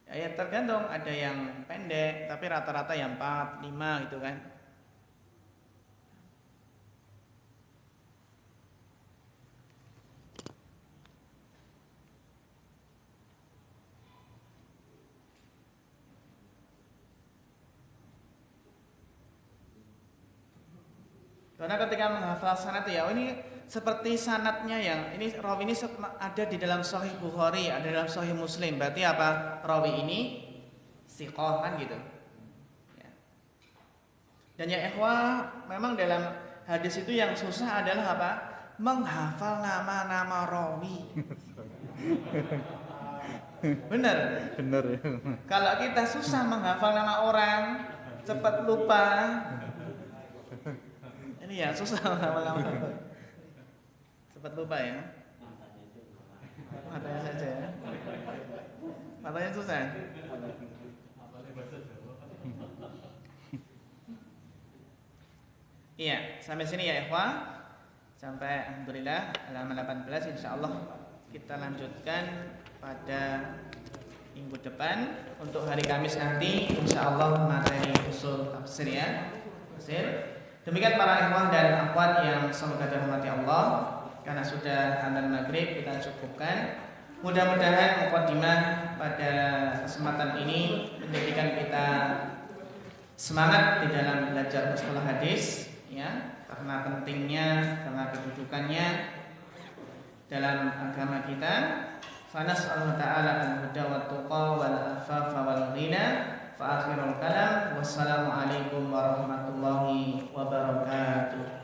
Ya tergantung, ada yang pendek tapi rata-rata yang 4, 5 gitu kan. Karena ketika menghafal sanad ini seperti sanadnya ini rawi ini ada di dalam Sahih Bukhari, ada dalam Sahih Muslim. Berarti rawi ini thiqah kan gitu. Ya. Dan ya ikhwah, memang dalam hadis itu yang susah adalah menghafal nama-nama rawi. Benar ya. Kalau kita susah menghafal nama orang, cepat lupa. Ini ya susah menghafal nama orang. Cepat lupa ya. Matanya saja ya. Matanya susah. Iya, sampai sini ya ikhwah. Sampai alhamdulillah halaman 18, insyaallah kita lanjutkan pada minggu depan. Untuk hari Kamis nanti insyaallah materi usul tafsir ya. Demikian para ikhwah dan akhwat yang semoga dirahmati Allah. Karena sudah adzan maghrib, kita cukupkan. Mudah-mudahan mukadimah pada kesempatan ini menjadikan kita semangat di dalam belajar mustalah hadis, ya, karena pentingnya, karena kedudukannya dalam agama kita. Fanas'allahu ta'ala al-huda wa tuqa wal afafa wal ghina. Fa akhirul kalam. Wassalamualaikum warahmatullahi wabarakatuh.